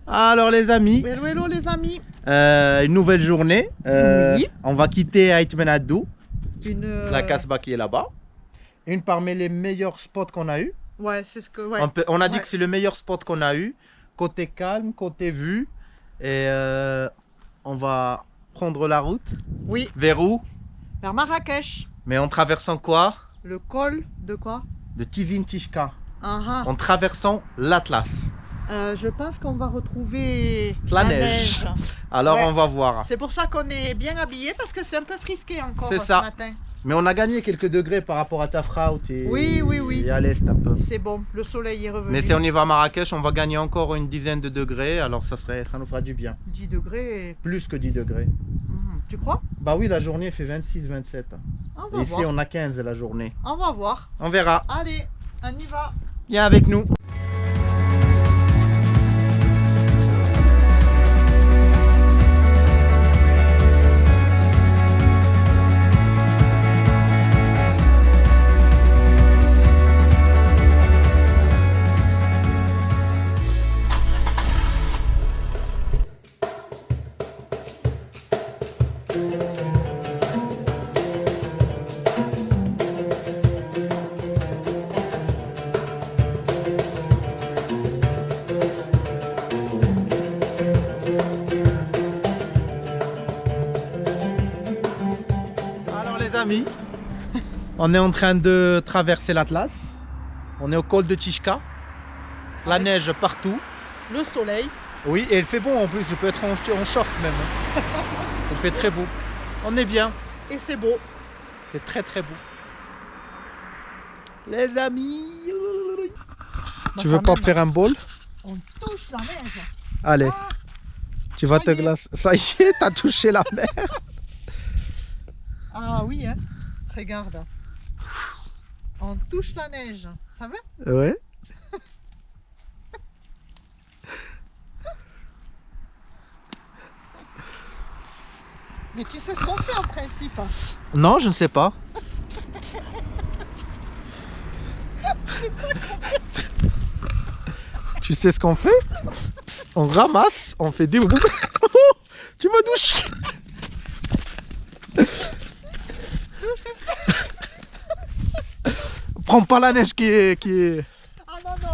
Alors les amis, Hello, hello les amis. une nouvelle journée. Oui. On va quitter Ait Menadou, Une. la Casbah qui est là-bas. Une parmi les meilleurs spots qu'on a eu. Ouais, c'est ce que. Ouais. On a dit Ouais. que c'est le meilleur spot qu'on a eu. Côté calme, côté vue. Et on va prendre la route. Oui, Vers où? vers Marrakech. Mais en traversant quoi? Le col de quoi? De Tizin Tishka. Ah, En traversant l'Atlas. je pense qu'on va retrouver La neige. Alors Ouais. on va voir. C'est pour ça qu'on est bien habillé parce que c'est un peu frisqué encore C'est ce ça. matin. Mais on a gagné quelques degrés par rapport à Tafraout et, Oui. et à l'est un peu. C'est bon, le soleil est revenu. Mais si on y va à Marrakech, on va gagner encore une dizaine de degrés, alors ça nous fera du bien. 10 degrés. Plus que 10 degrés. Tu crois? Bah oui, la journée fait 26-27. On va Et ici, voir. on a 15 la journée. On va voir. On verra. Allez, on y va. Viens avec nous. Alors les amis, on est en train de traverser l'Atlas. On est au col de Tishka. La neige partout. Le soleil. Oui, et il fait bon en plus, je peux être en short même. Il fait très beau. On est bien. Et c'est beau. C'est très très beau. Les amis. Tu veux pas faire un bol? On touche la neige. Allez, Ah, tu vas ça te y est. glacer. Ça y est, t'as touché la mer. Ah oui, hein. Regarde. On touche la neige. Ça va? Ouais. Mais tu sais ce qu'on fait en principe. Non, je ne sais pas. Tu sais ce qu'on fait? On ramasse, on fait des... Tu m'as douché. Prends pas la neige qui est... Ah non,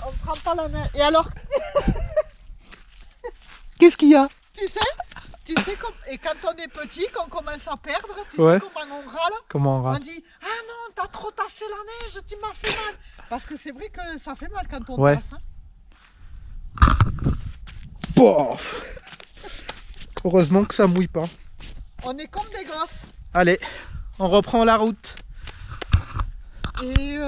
on prend pas la neige. Et alors, Qu'est-ce qu'il y a? tu sais et quand on est petit, qu'on commence à perdre, tu Ouais. sais comment on râle? Comment on On rate? dit, ah non, t'as trop tassé la neige, tu m'as fait mal. Parce que c'est vrai que ça fait mal quand on Ouais. tasse. Hein. Bon. Heureusement que ça mouille pas. On est comme des gosses. Allez, on reprend la route. Et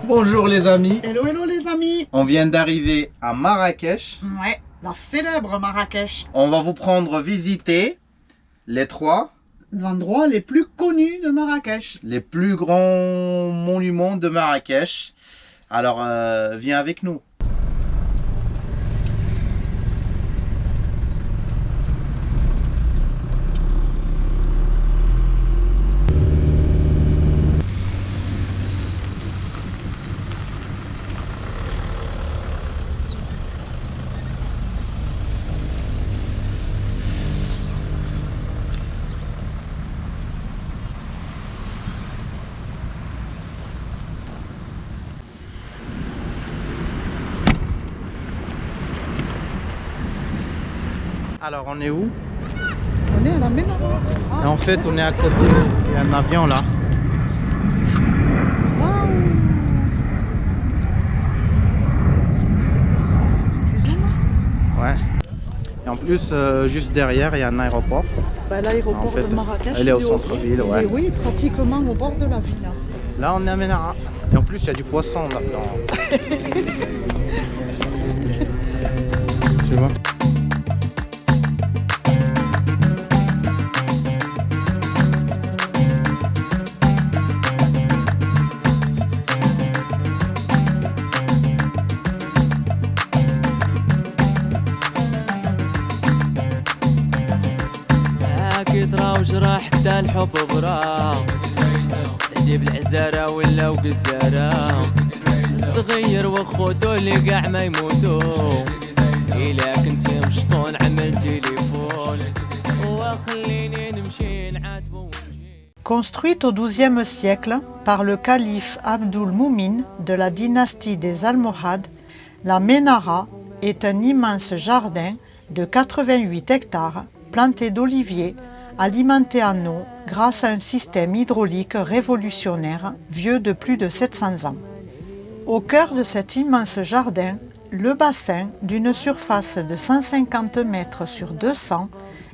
Bonjour les amis. hello, hello les amis. On vient d'arriver à Marrakech. Ouais, la célèbre Marrakech. On va vous prendre visiter les trois Les endroits les plus connus de Marrakech. les plus grands monuments de Marrakech. Alors viens avec nous. Alors on est où? On est à la Ménara. Et en fait on est à côté, il y a un avion là. Waouh. Tu zoomes? Ouais. Et en plus juste derrière il y a un aéroport. Bah, l'aéroport En fait, de Marrakech. elle est au il centre-ville, ouais. il est, oui, pratiquement au bord de la ville. Hein. Là on est à Menara. Et en plus il y a du poisson là-dedans. va. وجرى حتى الحب برا سعدي بالعزارة ولا وقزارة الصغير وخوتو اللي قاع ما يموتو إلا كنتي مشطون عمل تليفون وخليني نمشي نعاتبو. Construite au XIIe siècle par le calife Abdul Moumin de la dynastie des Almohades, la Ménara est un immense jardin de 88 hectares planté d'oliviers, alimenté en eau grâce à un système hydraulique révolutionnaire vieux de plus de 700 ans. Au cœur de cet immense jardin, le bassin, d'une surface de 150 mètres sur 200,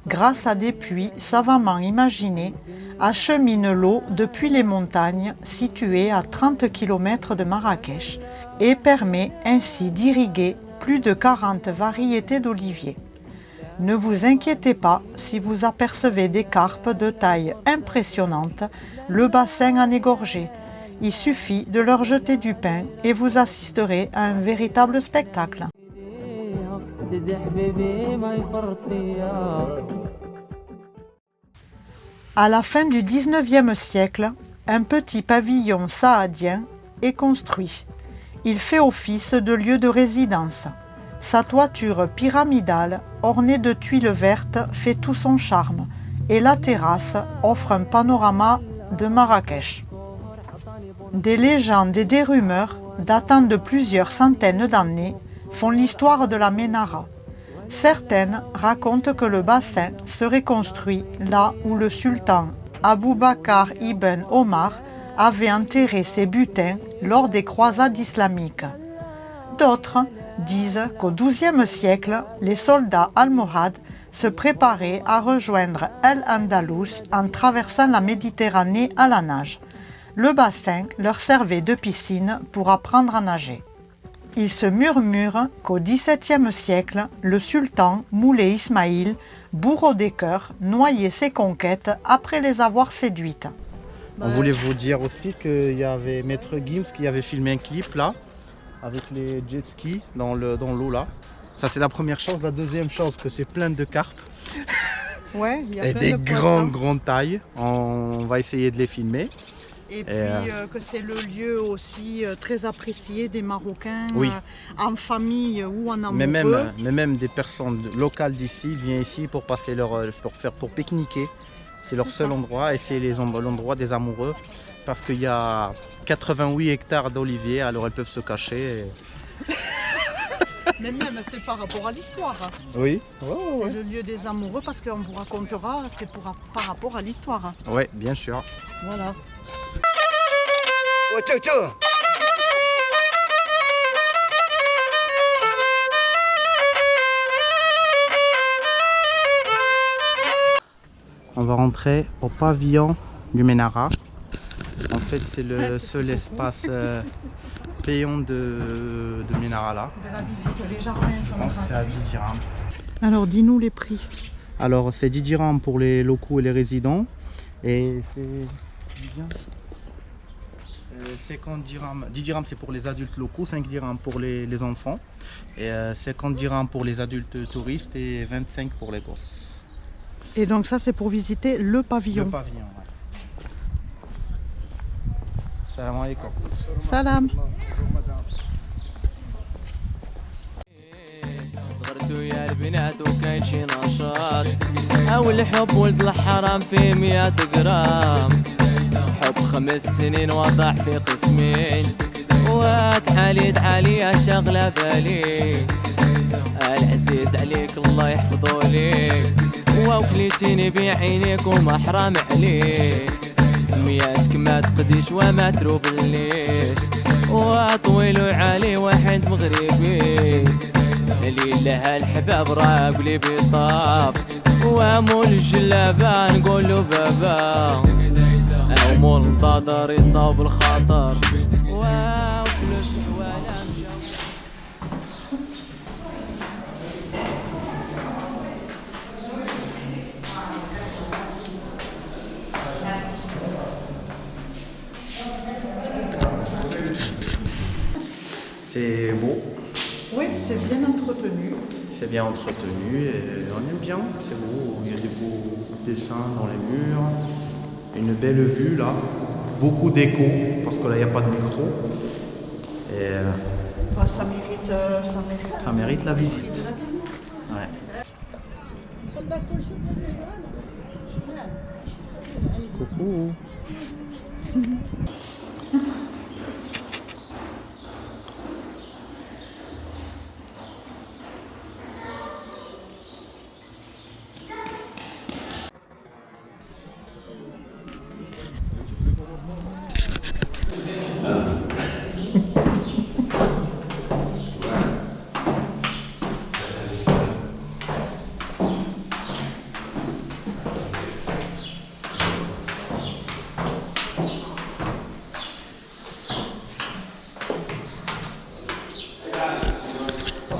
grâce à des puits savamment imaginés, achemine l'eau depuis les montagnes situées à 30 km de Marrakech et permet ainsi d'irriguer plus de 40 variétés d'oliviers. Ne vous inquiétez pas si vous apercevez des carpes de taille impressionnante, le bassin en est gorgé. Il suffit de leur jeter du pain et vous assisterez à un véritable spectacle. À la fin du XIXe siècle, un petit pavillon saadien est construit. Il fait office de lieu de résidence. Sa toiture pyramidale, ornée de tuiles vertes, fait tout son charme et la terrasse offre un panorama de Marrakech. Des légendes et des rumeurs datant de plusieurs centaines d'années font l'histoire de la Ménara. Certaines racontent que le bassin serait construit là où le sultan Abou Bakr ibn Omar avait enterré ses butins lors des croisades islamiques. D'autres disent qu'au XIIe siècle, les soldats almohades se préparaient à rejoindre El-Andalus en traversant la Méditerranée à la nage. Le bassin leur servait de piscine pour apprendre à nager. Il se murmure qu'au XVIIe siècle, le sultan Moulay Ismaïl, bourreau des cœurs, noyait ses conquêtes après les avoir séduites. On voulait vous dire aussi qu'il y avait Maître Gims qui avait filmé un clip là, avec les jet skis dans l'eau là. Ça c'est la première chose. La deuxième chose, que c'est plein de carpes. Ouais, il y a et plein des de poissons. grandes tailles. On va essayer de les filmer. Et puis que c'est le lieu aussi très apprécié des Marocains, Oui. En famille ou en amoureux. Mais même des personnes locales d'ici viennent ici pour passer pour pique-niquer. C'est leur seul endroit et c'est l'endroit des amoureux parce qu'il y a 88 hectares d'oliviers, alors elles peuvent se cacher. Mais même c'est par rapport à l'histoire. Oui. C'est le lieu des amoureux parce qu'on vous racontera, c'est par rapport à l'histoire. Oui, bien sûr. Voilà. Oh, ciao, ciao. On va rentrer au pavillon du Ménara. En fait, c'est le seul espace payant de Ménara là. De la visite, les jardins sont. Je pense que c'est à 10 dirhams. Alors dis-nous les prix. Alors c'est 10 dirhams pour les locaux et les résidents. Et c'est 50 dirhams. 10 dirhams c'est pour les adultes locaux, 5 dirhams pour les enfants. Et 50 dirhams pour les adultes touristes et 25 pour les gosses. Et donc ça c'est pour visiter le pavillon. Le pavillon, ouais. Salam alaikum. Salam. غرتو يا البنات وكاين شي نشاط او الحب ولد الحرام في 100 جرام حب 5 سنين وضع في قسمين وتحاليد عالية شغلة بالي العزيز عليك الله يحفظه ليك وكليتيني بعينيك وما حرام عليك مياتك ما تقديش وما تروب الليل وطويل وعالي واحد مغربي لله الحباب راه قولي بيطاف وامول الجلابه نقولو بابا امول الضادر يصاب الخطر وفلوس الحواله C'est beau, Oui, c'est bien entretenu. c'est bien entretenu et on aime bien, c'est beau. Il y a des beaux dessins dans les murs, une belle vue là, beaucoup d'écho parce que là il n'y a pas de micro. Et Ah, ça mérite la visite. Ouais. Coucou.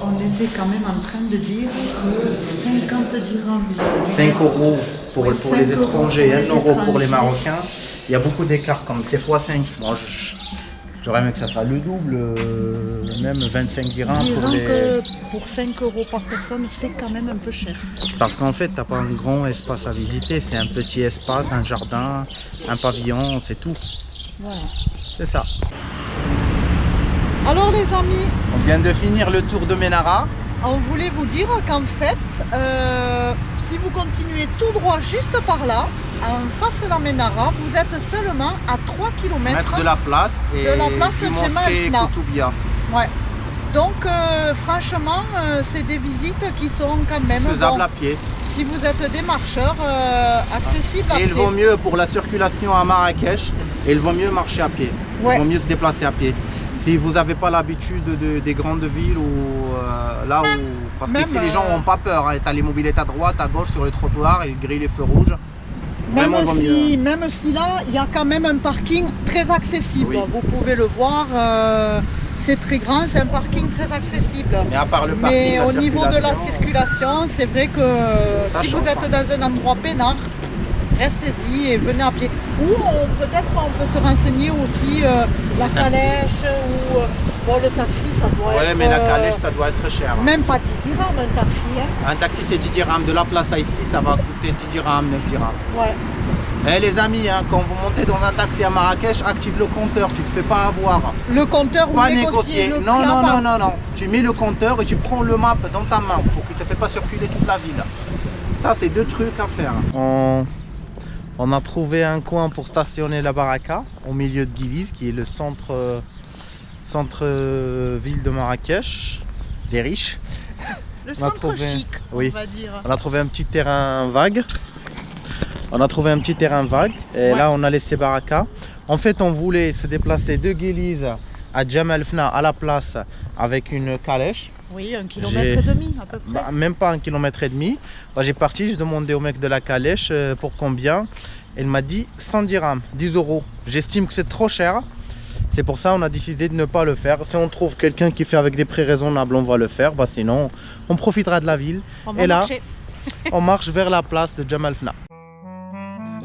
On était quand même en train de dire que 50 dirhams. 5 euros pour Ouais, les 5 euros étrangers, pour les 1 euro pour les étrangers. Marocains. Il y a beaucoup d'écart comme c'est x5. Moi, j'aurais aimé que ça soit le double, même 25 dirhams pour Disons les... que pour 5 euros par personne, c'est quand même un peu cher. Parce qu'en fait, t'as pas un grand espace à visiter, c'est un petit espace, un jardin, un pavillon, c'est tout. Voilà. C'est ça. Alors les amis, On vient de finir le tour de Ménara. on voulait vous dire qu'en fait, si vous continuez tout droit juste par là, en face de la Ménara, vous êtes seulement à 3 km. Maître de la place et de la place du de Jemaa mosquée el-Fna. Koutoubia. Ouais. Donc franchement, c'est des visites qui sont quand même Faisable bon, à pied. si vous êtes des marcheurs, accessibles à Et il pied. vaut mieux pour la circulation à Marrakech, il vaut mieux marcher à pied. Ouais. Il vaut mieux se déplacer à pied. Si vous n'avez pas l'habitude des grandes villes ou là où. Parce Même, qu'ici les gens n'ont pas peur. Hein. Tu as les mobilettes à droite, à gauche sur le trottoir, ils grillent les feux rouges. Vraiment, il vaut mieux. Même si là, il y a quand même un parking très accessible. Oui. Vous pouvez le voir, c'est très grand, c'est un parking très accessible. Mais à part le parking, Mais la au niveau de la circulation, circulation, c'est vrai que Ça si change vous êtes pas. dans un endroit peinard, restez-y et venez à pied. Ou peut-être on peut se renseigner aussi la calèche ou bon, le taxi, ça doit Ouais, être. mais la calèche, ça doit être cher. Hein. Même pas 10 dirhams un taxi. Hein. Un taxi, c'est 10 dirhams. De la place à ici, ça va coûter 10 dirhams, 9 dirhams. Ouais. Eh les amis, hein, quand vous montez dans un taxi à Marrakech, active le compteur, tu te fais pas avoir. Le compteur ou Pas négocier. négocier. le Non, prix non, avant. non, non, non. Tu mets le compteur et tu prends le map dans ta main pour qu'il ne te fait pas circuler toute la ville. Ça, c'est deux trucs à faire. On a trouvé un coin pour stationner la baraka au milieu de Guiliz, qui est le centre-ville de Marrakech, des riches. Le On a centre trouvé- chic, oui. on va dire. On a trouvé un petit terrain vague. Et Ouais. là, on a laissé baraka. En fait, on voulait se déplacer de Guiliz à Jemaa el-Fna à la place avec une calèche. Oui, 1,5 km à peu près. Bah, même pas 1,5 km. Bah, j'ai parti, j'ai demandé au mec de la calèche pour combien. Il m'a dit 100 dirhams, 10 euros. J'estime que c'est trop cher. C'est pour ça qu'on a décidé de ne pas le faire. Si on trouve quelqu'un qui fait avec des prix raisonnables, on va le faire. Bah, sinon, on profitera de la ville. On va Et là, marcher. on marche vers la place de Jemaa el-Fna.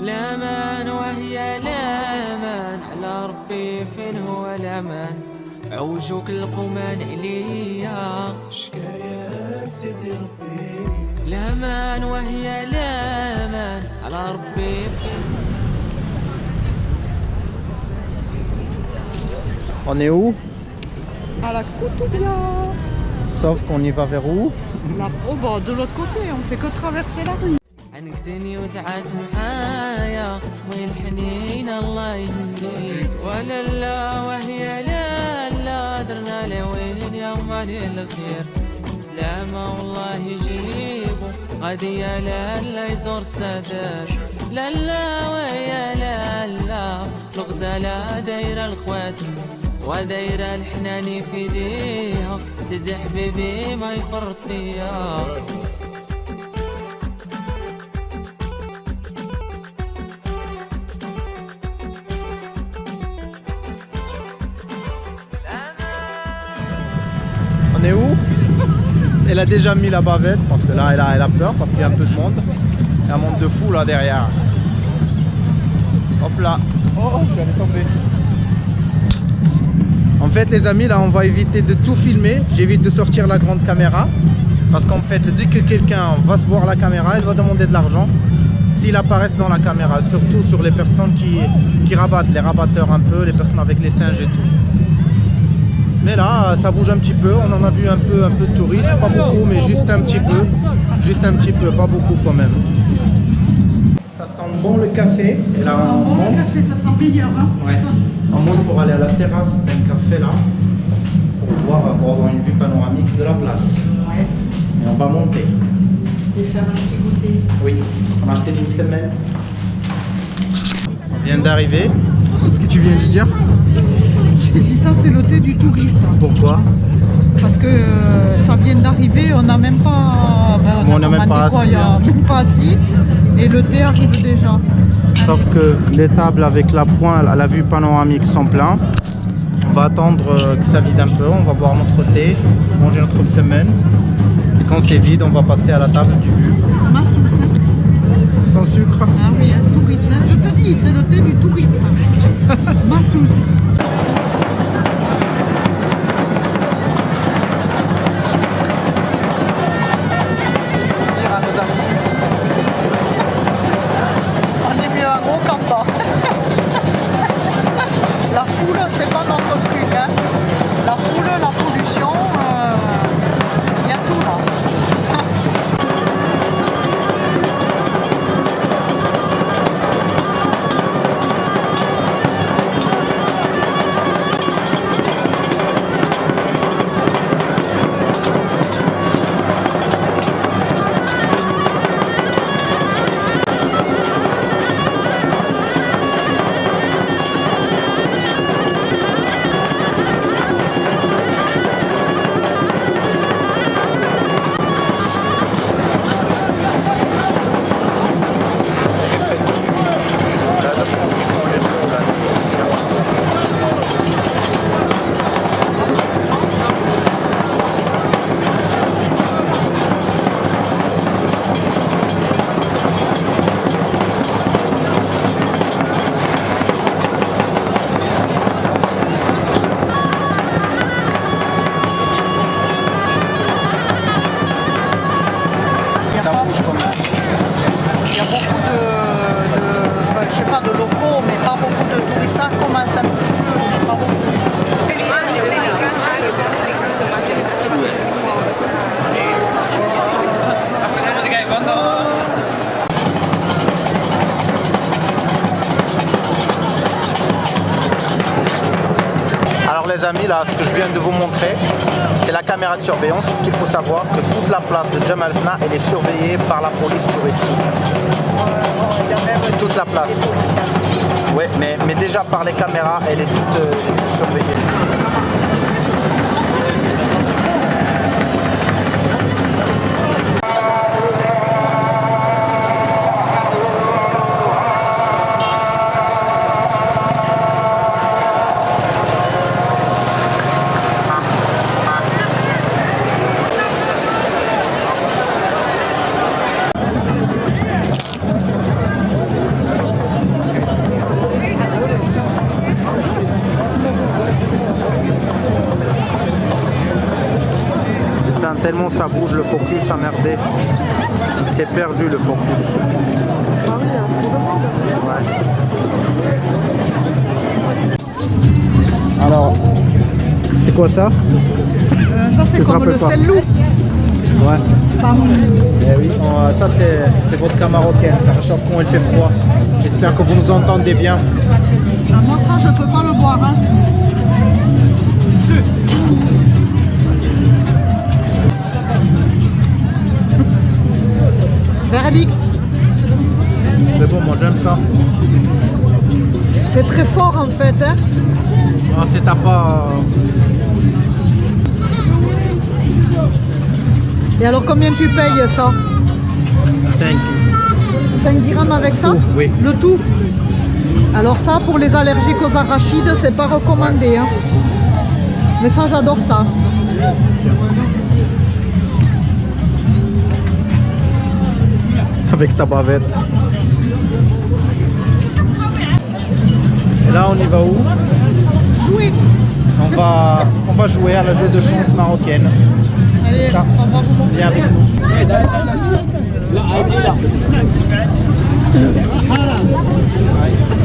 الأمان وهي الأمان على ربي فين هو الأمان عوجوك القمان عليا شكاية سيدي ربي الأمان وهي الأمان على ربي فين On est où? À la Koutoubia. Sauf qu'on y va vers où? Là, oh, bah, de l'autre côté, on fait que traverser la rue. عنك دنيا ودعت معايا والحنين الله يهديك ولا لا وهي لا لا درنا لوين يا مالي الخير سلامة والله يجيبو غادي يا لا لا يزور السادات لا لا ويا لا لا الغزالة دايرة الخوات ودايرة الحناني في ايديها سيدي حبيبي ما يفرط فيا On est où? Elle a déjà mis la bavette parce que là elle a peur parce qu'il y a un peu de monde. Il y a un monde de fou là derrière. Hop là. Oh, je vais tomber. En fait les amis, là on va éviter de tout filmer. J'évite de sortir la grande caméra. Parce qu'en fait dès que quelqu'un va se voir la caméra, il va demander de l'argent. S'ils apparaissent dans la caméra, surtout sur les personnes qui rabattent, les rabatteurs un peu, les personnes avec les singes et tout. Mais là, ça bouge un petit peu, on en a vu un peu de touristes, pas beaucoup, mais juste un petit peu, pas beaucoup quand même. Ça sent bon le café, et là on monte. Ça sent meilleur, hein? Ouais. On monte pour aller à la terrasse d'un café là, pour avoir une vue panoramique de la place. Ouais. Et on va monter. Et faire un petit goûter. Oui, on a acheté une semaine. On vient d'arriver. Qu'est-ce que tu viens de dire? J'ai dit ça, c'est le thé du touriste. Pourquoi? Parce que ça vient d'arriver, on n'a même pas... On n'a même pas assis. Il n'y a même pas assis. Et le thé arrive déjà. Sauf que les tables avec la pointe à la vue panoramique sont pleines. On va attendre que ça vide un peu, on va boire notre thé, manger notre semaine. Et quand c'est vide, on va passer à la table du vue. Massous. Sans sucre. Ah oui, un touriste. Hein. Je te dis, c'est le thé du touriste. Massous. On est mieux un gros camp. La foule, c'est pas notre truc. Hein. La foule, la pollution, il y a tout là. Les amis, là, ce que je viens de vous montrer, c'est la caméra de surveillance. Ce qu'il faut savoir, que toute la place de Jemaa el-Fna, elle est surveillée par la police touristique. Toute la place. Ouais, mais déjà par les caméras, elle est toute surveillée. Tellement ça bouge, le focus a merdé. C'est perdu le focus. Ouais. Alors, c'est quoi ça? Ça c'est comme le sel loup. Ouais. Eh oui, ça c'est vodka marocaine, ça réchauffe quand il fait froid. J'espère que vous nous entendez bien. Ah, moi ça je peux pas le boire. Hein. Verdict. C'est bon, moi j'aime ça. C'est très fort en fait. Hein. Ah, c'est pas... Et alors combien tu payes ça? 5. 5 dirhams avec ça? Tout, oui. Le tout? Alors ça, pour les allergiques aux arachides, c'est pas recommandé. Hein. Mais ça, j'adore ça. Tiens. Avec ta bavette. Et là, on y va où? Jouer. On va jouer à la jeu de chance marocaine. Ça, viens avec nous.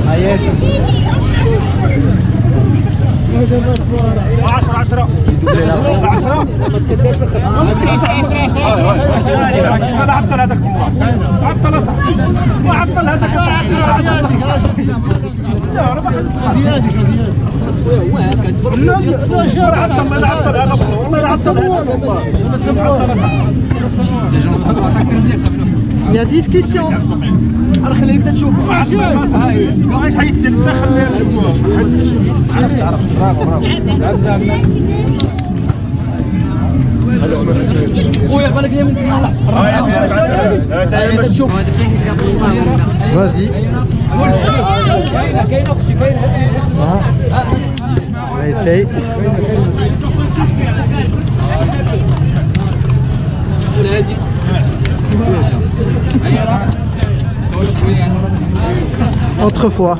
Aïe. 10 ما تكسرش عطل هذاك عطل صح وعطل هذاك صح لا راه باقي هو هكا لا عطل هذا والله عطل هذا صح Il y a discussion. انا خليك تشوف عاد حيت تنسى خليها نشوفوها عرفت خويا بالك لي ممكن تشوف Vas-y. كاينه اختي كاينه On essaye. Autrefois.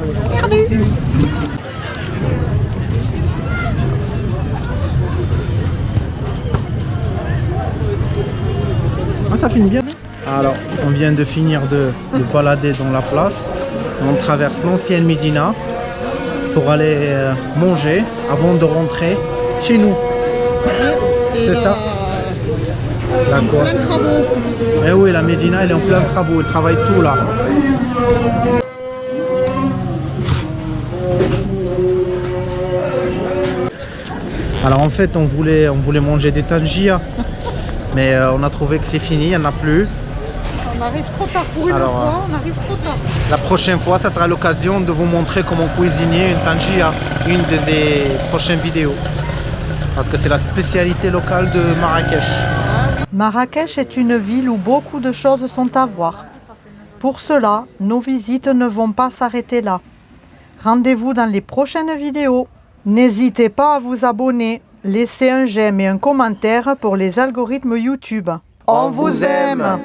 Ah, ça finit bien. Alors, on vient de finir de balader dans la place. On traverse l'ancienne Médina pour aller manger avant de rentrer chez nous. C'est ça. La quoi? Eh oui, la Médina, elle est en plein travaux. Elle travaille tout là. Alors en fait, on voulait manger des tangias, mais on a trouvé que c'est fini, il n'y en a plus. On arrive trop tard pour une fois, on arrive trop tard. La prochaine fois, ça sera l'occasion de vous montrer comment cuisiner une tangia, une des prochaines vidéos. Parce que c'est la spécialité locale de Marrakech. Marrakech est une ville où beaucoup de choses sont à voir. Pour cela, nos visites ne vont pas s'arrêter là. Rendez-vous dans les prochaines vidéos. N'hésitez pas à vous abonner, laissez un j'aime et un commentaire pour les algorithmes YouTube. On vous aime!